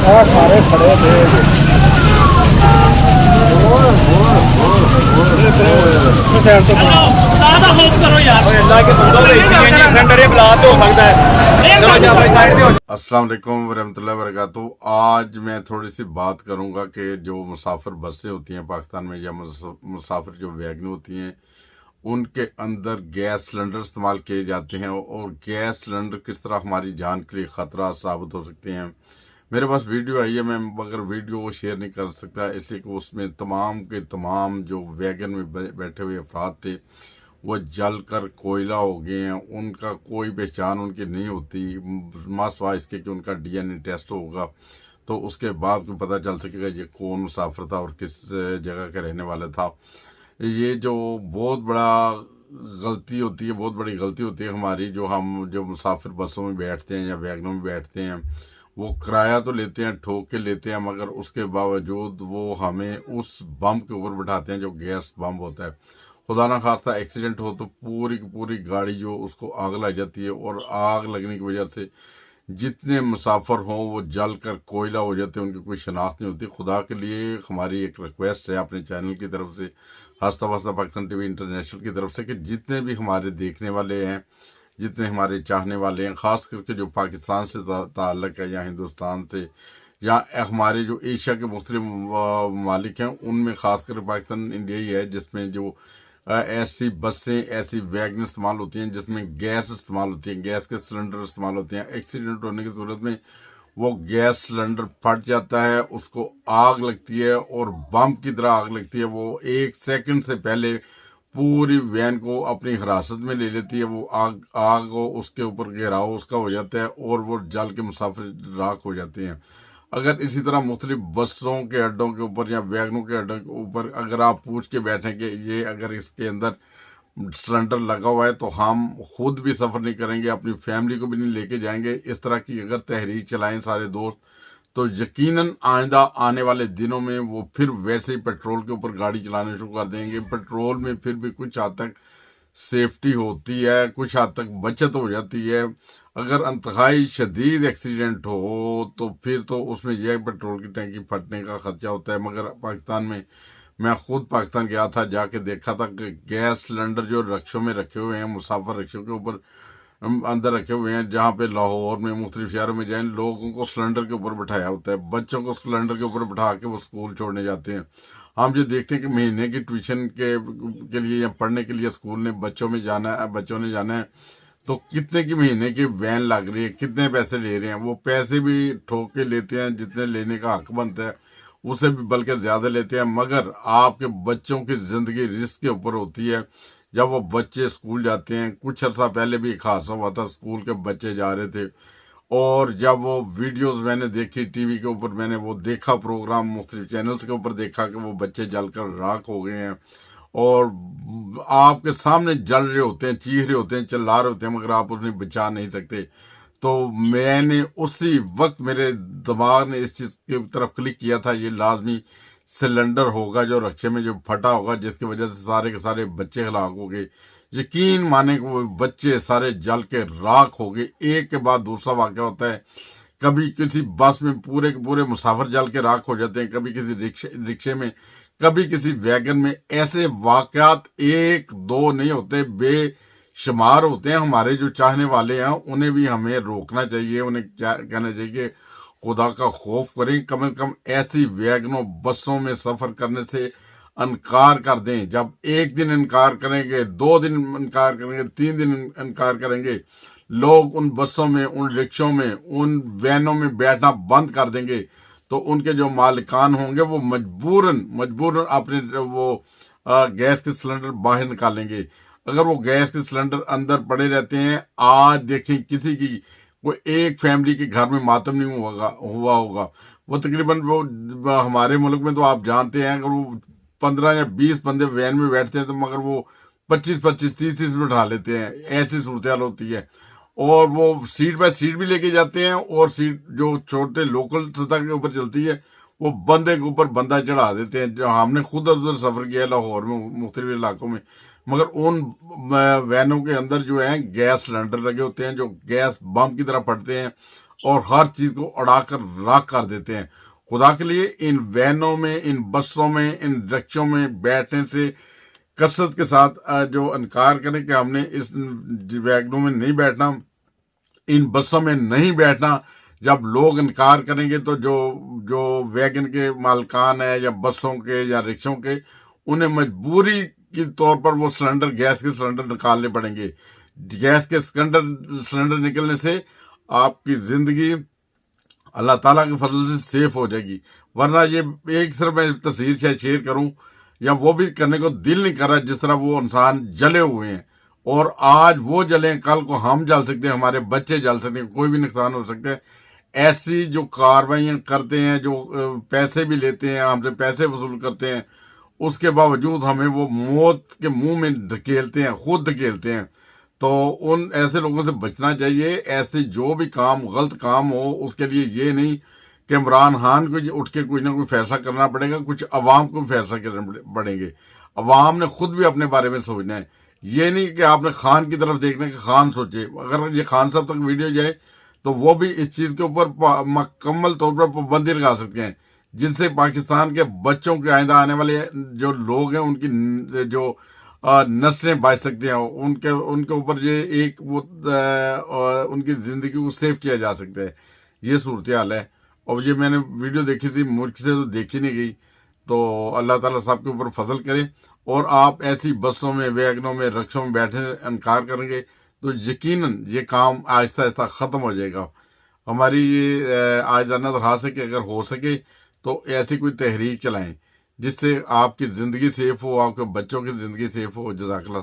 سارے سڑے تھے السلام علیکم ورحمۃ اللہ وبرکاتہ۔ آج میں تھوڑی سی بات کروں گا کہ جو مسافر بسیں ہوتی ہیں پاکستان میں یا مسافر جو ویگنیں ہوتی ہیں ان کے اندر گیس سلنڈر استعمال کیے جاتے ہیں، اور گیس سلنڈر کس طرح ہماری جان کے لیے خطرہ ثابت ہو سکتے ہیں۔ میرے پاس ویڈیو آئی ہے، میں مگر ویڈیو کو شیئر نہیں کر سکتا اس لیے کہ اس میں تمام کے تمام جو ویگن میں بیٹھے ہوئے افراد تھے وہ جل کر کوئلہ ہو گئے ہیں۔ ان کا کوئی پہچان ان کی نہیں ہوتی، ماسوا اس کے کہ ان کا ڈی این اے ٹیسٹ ہوگا تو اس کے بعد کو پتہ چل سکے گا یہ کون مسافر تھا اور کس جگہ کا رہنے والا تھا۔ یہ جو بہت بڑا غلطی ہوتی ہے، بہت بڑی غلطی ہوتی ہے ہماری، جو مسافر بسوں میں بیٹھتے ہیں یا ویگنوں میں بیٹھتے ہیں، وہ کرایہ تو لیتے ہیں، ٹھوک کے لیتے ہیں، مگر اس کے باوجود وہ ہمیں اس بم کے اوپر بٹھاتے ہیں جو گیس بم ہوتا ہے۔ خدا نہ خواستہ ایکسیڈنٹ ہو تو پوری کی پوری گاڑی جو اس کو آگ لگ جاتی ہے، اور آگ لگنے کی وجہ سے جتنے مسافر ہوں وہ جل کر کوئلہ ہو جاتے ہیں، ان کی کوئی شناخت نہیں ہوتی۔ خدا کے لیے ہماری ایک ریکویسٹ ہے اپنے چینل کی طرف سے، ہستہ وستہ پاکستان ٹی وی انٹرنیشنل کی طرف سے، کہ جتنے بھی ہمارے دیکھنے والے ہیں، جتنے ہمارے چاہنے والے ہیں، خاص کر کے جو پاکستان سے تعلق ہے یا ہندوستان سے یا ہمارے جو ایشیا کے مختلف ممالک ہیں، ان میں خاص کر پاکستان انڈیا ہی ہے جس میں جو ایسی بسیں، ایسی ویگن استعمال ہوتی ہیں جس میں گیس استعمال ہوتی ہے، گیس کے سلنڈر استعمال ہوتے ہیں۔ ایکسیڈنٹ ہونے کی صورت میں وہ گیس سلنڈر پھٹ جاتا ہے، اس کو آگ لگتی ہے اور بم کی طرح آگ لگتی ہے۔ وہ ایک سیکنڈ سے پہلے پوری وین کو اپنی حراست میں لے لیتی ہے۔ وہ آگ اس کے اوپر گھیراؤ اس کا ہو جاتا ہے اور وہ جل کے مسافر راکھ ہو جاتے ہیں۔ اگر اسی طرح مختلف بسوں کے اڈوں کے اوپر یا ویگنوں کے اڈوں کے اوپر اگر آپ پوچھ کے بیٹھیں کہ یہ اگر اس کے اندر سلنڈر لگا ہوا ہے تو ہم خود بھی سفر نہیں کریں گے، اپنی فیملی کو بھی نہیں لے کے جائیں گے۔ اس طرح کی اگر تحریک چلائیں سارے دوست تو یقیناً آئندہ آنے والے دنوں میں وہ پھر ویسے ہی پیٹرول کے اوپر گاڑی چلانا شروع کر دیں گے۔ پیٹرول میں پھر بھی کچھ حد تک سیفٹی ہوتی ہے، کچھ حد تک بچت ہو جاتی ہے۔ اگر انتہائی شدید ایکسیڈنٹ ہو تو پھر تو اس میں یہ پیٹرول کی ٹینکی پھٹنے کا خدشہ ہوتا ہے۔ مگر پاکستان میں خود پاکستان گیا تھا، جا کے دیکھا تھا کہ گیس سلنڈر جو رکشوں میں رکھے ہوئے ہیں، مسافر رکشوں کے اوپر اندر رکھے ہوئے ہیں، جہاں پہ لاہور میں مختلف شہروں میں جائیں، لوگوں کو سلنڈر کے اوپر بٹھایا ہوتا ہے، بچوں کو سلنڈر کے اوپر بٹھا کے وہ اسکول چھوڑنے جاتے ہیں۔ ہم یہ دیکھتے ہیں کہ مہینے کی ٹیوشن کے لیے یا پڑھنے کے لیے اسکول نے بچوں نے جانا ہے تو کتنے کی مہینے کی وین لگ رہی ہے، کتنے پیسے لے رہے ہیں۔ وہ پیسے بھی ٹھوک کے لیتے ہیں جتنے لینے کا حق بنتا ہے، اسے بھی بلکہ زیادہ لیتے ہیں۔ مگر آپ کے بچوں کی زندگی رسک کے اوپر ہوتی ہے۔ جب وہ بچے اسکول جاتے ہیں، کچھ عرصہ پہلے بھی ایک حادثہ ہوا تھا، اسکول کے بچے جا رہے تھے، اور جب وہ ویڈیوز میں نے دیکھی ٹی وی کے اوپر، میں نے وہ دیکھا پروگرام مختلف چینلز کے اوپر دیکھا کہ وہ بچے جل کر راکھ ہو گئے ہیں، اور آپ کے سامنے جل رہے ہوتے ہیں، چیخ رہے ہوتے ہیں، چلا رہے ہوتے ہیں، مگر آپ انہیں بچا نہیں سکتے۔ تو میں نے اسی وقت میرے دماغ نے اس چیز کی طرف کلک کیا تھا، یہ لازمی سلنڈر ہوگا جو رکشے میں جو پھٹا ہوگا، جس کی وجہ سے سارے کے سارے بچے ہلاک ہو گئے۔ یقین مانے کہ وہ بچے سارے جل کے راکھ ہو گئے۔ ایک کے بعد دوسرا واقعہ ہوتا ہے، کبھی کسی بس میں پورے کے پورے مسافر جل کے راکھ ہو جاتے ہیں، کبھی کسی رکشے میں، کبھی کسی ویگن میں۔ ایسے واقعات ایک دو نہیں ہوتے، بے شمار ہوتے ہیں۔ ہمارے جو چاہنے والے ہیں انہیں بھی ہمیں روکنا چاہیے، انہیں کیا کہنا چاہیے کہ خدا کا خوف کریں، کم از کم ایسی ویگنوں بسوں میں سفر کرنے سے انکار کر دیں۔ جب ایک دن انکار کریں گے، 2 دن انکار کریں گے، 3 دن انکار کریں گے، لوگ ان بسوں میں، ان رکشوں میں، ان وینوں میں بیٹھنا بند کر دیں گے تو ان کے جو مالکان ہوں گے وہ مجبوراً اپنے وہ گیس کے سلنڈر باہر نکالیں گے۔ اگر وہ گیس کے سلنڈر اندر پڑے رہتے ہیں، آج دیکھیں کسی کی کوئی ایک فیملی کے گھر میں ماتم نہیں ہوا ہوگا۔ وہ تقریباً وہ ہمارے ملک میں تو آپ جانتے ہیں، اگر وہ 15 یا 20 بندے وین میں بیٹھتے ہیں تو مگر وہ 25 30 بٹھا لیتے ہیں، ایسی صورتحال ہوتی ہے۔ اور وہ سیٹ بائی سیٹ بھی لے کے جاتے ہیں، اور سیٹ جو چھوٹے لوکل سطح کے اوپر چلتی ہے وہ بندے کے اوپر بندہ چڑھا دیتے ہیں۔ جو ہم نے خود ادھر سفر کیا ہے لاہور میں، مختلف علاقوں میں، مگر ان وینوں کے اندر جو ہیں گیس سلنڈر لگے ہوتے ہیں جو گیس بم کی طرح پھٹتے ہیں۔ اور ہر چیز کو اڑا کر راکھ کر دیتے ہیں۔ خدا کے لیے ان وینوں میں، ان بسوں میں، ان رکشوں میں بیٹھنے سے کثرت کے ساتھ جو انکار کریں کہ ہم نے اس ویگنوں میں نہیں بیٹھنا، ان بسوں میں نہیں بیٹھنا، جب لوگ انکار کریں گے تو جو ویگن کے مالکان ہیں یا بسوں کے یا رکشوں کے، انہیں مجبوری کے طور پر وہ سلنڈر، گیس کے سلنڈر نکالنے پڑیں گے۔ گیس کے سلنڈر نکلنے سے آپ کی زندگی اللہ تعالیٰ کے فضل سے سیف ہو جائے گی، ورنہ یہ ایک صرف میں تصویر شیئر کروں یا وہ بھی کرنے کو دل نہیں کر رہا، جس طرح وہ انسان جلے ہوئے ہیں، اور آج وہ جلیں، کل کو ہم جل سکتے ہیں، ہمارے بچے جل سکتے ہیں، کوئی بھی نقصان ہو سکتا ہے۔ ایسی جو کاروائیاں کرتے ہیں، جو پیسے بھی لیتے ہیں، ہم سے پیسے وصول کرتے ہیں، اس کے باوجود ہمیں وہ موت کے منہ میں دھکیلتے ہیں، خود دھکیلتے ہیں۔ تو ان ایسے لوگوں سے بچنا چاہیے۔ ایسے جو بھی کام غلط کام ہو، اس کے لیے یہ نہیں کہ عمران خان کو اٹھ کے کوئی نہ کوئی فیصلہ کرنا پڑے گا، کچھ عوام کو فیصلہ کرنا پڑیں گے۔ عوام نے خود بھی اپنے بارے میں سوچنا ہے، یہ نہیں کہ آپ نے خان کی طرف دیکھنا ہے کہ خان سوچے۔ اگر یہ خان صاحب تک ویڈیو جائے تو وہ بھی اس چیز کے اوپر مکمل طور پر پابندی لگا سکتے ہیں، جن سے پاکستان کے بچوں کے آئندہ آنے والے جو لوگ ہیں، ان کی جو نسلیں بچ سکتے ہیں، ان کے اوپر یہ ایک وہ ان کی زندگی کو سیو کیا جا سکتا ہے۔ یہ صورتحال ہے، اور یہ میں نے ویڈیو دیکھی تھی، ملک سے تو دیکھی نہیں گئی۔ تو اللہ تعالیٰ صاحب کے اوپر فضل کرے، اور آپ ایسی بسوں میں، ویگنوں میں، رکشوں میں بیٹھے انکار کریں گے تو یقیناً یہ کام آہستہ آہستہ ختم ہو جائے گا۔ ہماری یہ عاجزانہ درخواست ہے کہ اگر ہو سکے تو ایسی کوئی تحریک چلائیں جس سے آپ کی زندگی سیف ہو، آپ کے بچوں کی زندگی سیف ہو۔ جزاک اللہ۔